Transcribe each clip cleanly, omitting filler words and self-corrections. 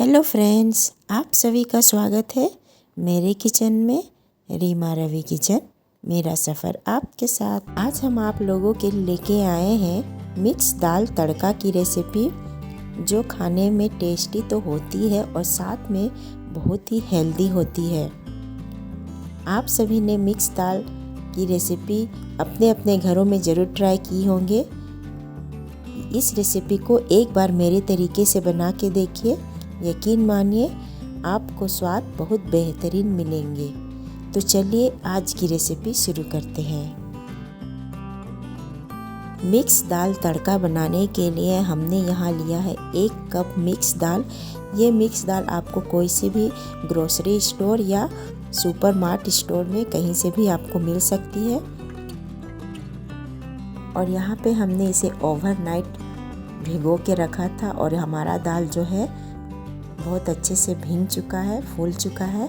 Hello friends, आप सभी का स्वागत है मेरे किचन में। रीमा रवि किचन, मेरा सफ़र आपके साथ। आज हम आप लोगों के लेके आए हैं मिक्स दाल तड़का की रेसिपी, जो खाने में टेस्टी तो होती है और साथ में बहुत ही हेल्दी होती है। आप सभी ने मिक्स दाल की रेसिपी अपने अपने घरों में ज़रूर ट्राई की होंगे। इस रेसिपी को एक बार मेरे तरीके से बना के देखिए, यकीन मानिए आपको स्वाद बहुत बेहतरीन मिलेंगे। तो चलिए आज की रेसिपी शुरू करते हैं। मिक्स दाल तड़का बनाने के लिए हमने यहाँ लिया है 1 कप मिक्स दाल। ये मिक्स दाल आपको कोई से भी ग्रोसरी स्टोर या सुपरमार्ट स्टोर में कहीं से भी आपको मिल सकती है। और यहाँ पे हमने इसे ओवरनाइट भिगो के रखा था और हमारा दाल जो है बहुत अच्छे से भीग चुका है, फूल चुका है।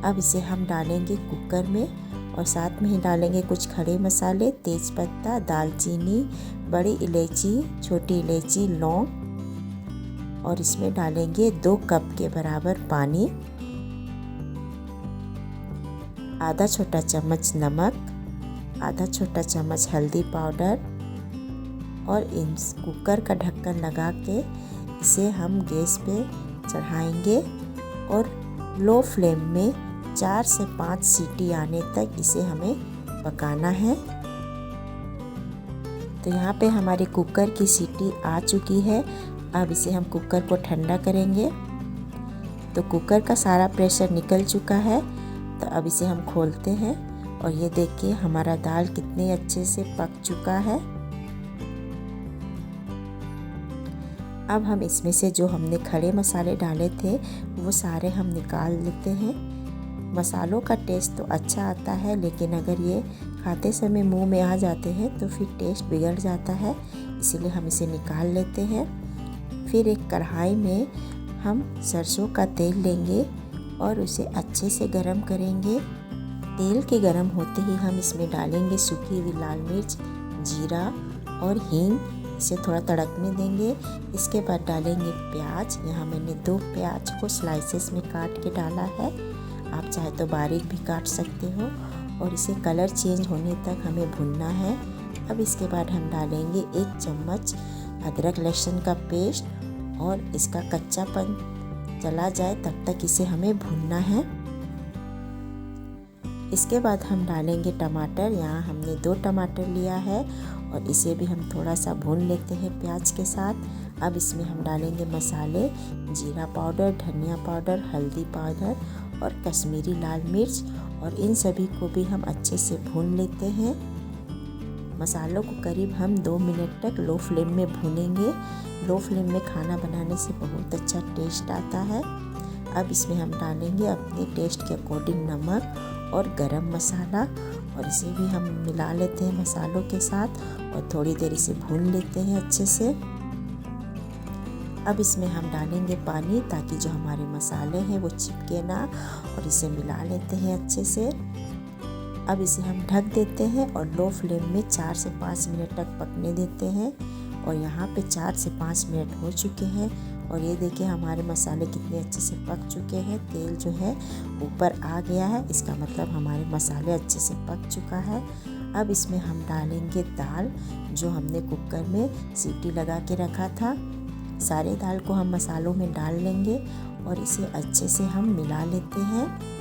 अब इसे हम डालेंगे कुकर में और साथ में ही डालेंगे कुछ खड़े मसाले, तेज़पत्ता, दालचीनी, बड़ी इलायची, छोटी इलायची, लौंग। और इसमें डालेंगे 2 कप के बराबर पानी, आधा छोटा चम्मच नमक, आधा छोटा चम्मच हल्दी पाउडर। और इस कुकर का ढक्कन लगा के इसे हम गैस पे चढ़ाएंगे और लो फ्लेम में 4 से 5 सीटी आने तक इसे हमें पकाना है। तो यहाँ पे हमारे कुकर की सीटी आ चुकी है। अब इसे हम कुकर को ठंडा करेंगे। तो कुकर का सारा प्रेशर निकल चुका है। तो अब इसे हम खोलते हैं और ये देखिए हमारा दाल कितने अच्छे से पक चुका है। अब हम इसमें से जो हमने खड़े मसाले डाले थे वो सारे हम निकाल लेते हैं। मसालों का टेस्ट तो अच्छा आता है, लेकिन अगर ये खाते समय मुंह में आ जाते हैं तो फिर टेस्ट बिगड़ जाता है, इसीलिए हम इसे निकाल लेते हैं। फिर एक कढ़ाई में हम सरसों का तेल लेंगे और उसे अच्छे से गरम करेंगे। तेल के गरम होते ही हम इसमें डालेंगे सूखी हुई लाल मिर्च, जीरा और हींग। इसे थोड़ा तड़कने देंगे। इसके बाद डालेंगे प्याज। यहाँ मैंने 2 प्याज को स्लाइसेस में काट के डाला है, आप चाहे तो बारीक भी काट सकते हो। और इसे कलर चेंज होने तक हमें भूनना है। अब इसके बाद हम डालेंगे 1 चम्मच अदरक लहसुन का पेस्ट और इसका कच्चापन चला जाए तब तक इसे हमें भूनना है। इसके बाद हम डालेंगे टमाटर। यहाँ हमने 2 टमाटर लिया है और इसे भी हम थोड़ा सा भून लेते हैं प्याज के साथ। अब इसमें हम डालेंगे मसाले, जीरा पाउडर, धनिया पाउडर, हल्दी पाउडर और कश्मीरी लाल मिर्च। और इन सभी को भी हम अच्छे से भून लेते हैं। मसालों को करीब हम 2 मिनट तक लो फ्लेम में भूनेंगे। लो फ्लेम में खाना बनाने से बहुत अच्छा टेस्ट आता है। अब इसमें हम डालेंगे अपने टेस्ट के अकॉर्डिंग नमक और गरम मसाला और इसे भी हम मिला लेते हैं मसालों के साथ और थोड़ी देर इसे भून लेते हैं अच्छे से। अब इसमें हम डालेंगे पानी, ताकि जो हमारे मसाले हैं वो चिपके ना, और इसे मिला लेते हैं अच्छे से। अब इसे हम ढक देते हैं और लो फ्लेम में 4 से 5 मिनट तक पकने देते हैं। और यहाँ पे 4 से 5 मिनट हो चुके हैं और ये देखिए हमारे मसाले कितने अच्छे से पक चुके हैं। तेल जो है ऊपर आ गया है, इसका मतलब हमारे मसाले अच्छे से पक चुका है। अब इसमें हम डालेंगे दाल, जो हमने कुकर में सीटी लगा के रखा था। सारे दाल को हम मसालों में डाल लेंगे और इसे अच्छे से हम मिला लेते हैं।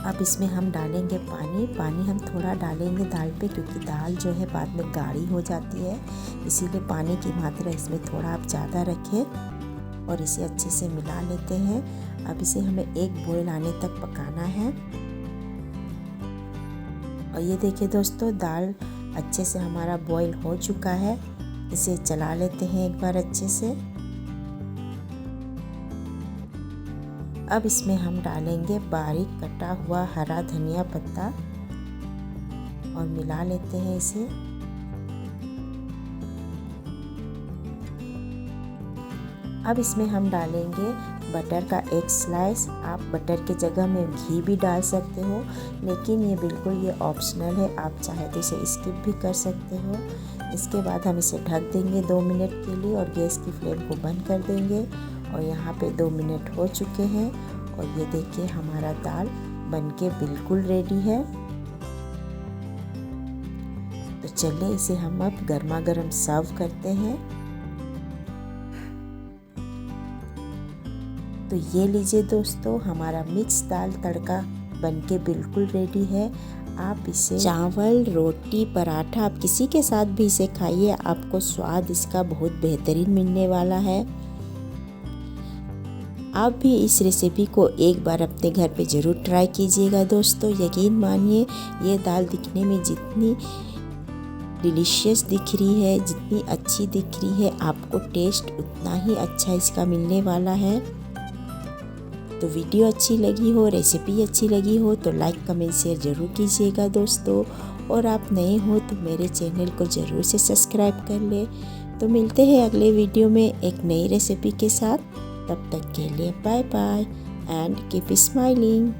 अब इसमें हम डालेंगे पानी हम थोड़ा डालेंगे दाल पे, क्योंकि दाल जो है बाद में गाढ़ी हो जाती है, इसीलिए पानी की मात्रा इसमें थोड़ा आप ज़्यादा रखें और इसे अच्छे से मिला लेते हैं। अब इसे हमें 1 बॉयल आने तक पकाना है। और ये देखिए दोस्तों, दाल अच्छे से हमारा बॉयल हो चुका है। इसे चला लेते हैं एक बार अच्छे से। अब इसमें हम डालेंगे बारीक कटा हुआ हरा धनिया पत्ता और मिला लेते हैं इसे। अब इसमें हम डालेंगे बटर का एक स्लाइस। आप बटर के जगह में घी भी डाल सकते हो, लेकिन ये बिल्कुल ये ऑप्शनल है, आप चाहे तो इसे स्किप भी कर सकते हो। इसके बाद हम इसे ढक देंगे 2 मिनट के लिए और गैस की फ्लेम को बंद कर देंगे। और यहाँ पे 2 मिनट हो चुके हैं और ये देखिए हमारा दाल बनके बिल्कुल रेडी है। तो चलिए इसे हम अब गर्मा गर्म सर्व करते हैं। तो ये लीजिए दोस्तों, हमारा मिक्स दाल तड़का बनके बिल्कुल रेडी है। आप इसे चावल, रोटी, पराठा, आप किसी के साथ भी इसे खाइए, आपको स्वाद इसका बहुत बेहतरीन मिलने वाला है। आप भी इस रेसिपी को एक बार अपने घर पे ज़रूर ट्राई कीजिएगा दोस्तों। यकीन मानिए ये दाल दिखने में जितनी डिलीशियस दिख रही है, जितनी अच्छी दिख रही है, आपको टेस्ट उतना ही अच्छा इसका मिलने वाला है। तो वीडियो अच्छी लगी हो, रेसिपी अच्छी लगी हो तो लाइक, कमेंट, शेयर ज़रूर कीजिएगा दोस्तों। और आप नए हो तो मेरे चैनल को ज़रूर से सब्सक्राइब कर ले। तो मिलते हैं अगले वीडियो में एक नई रेसिपी के साथ। तब तक के लिए bye bye and keep smiling.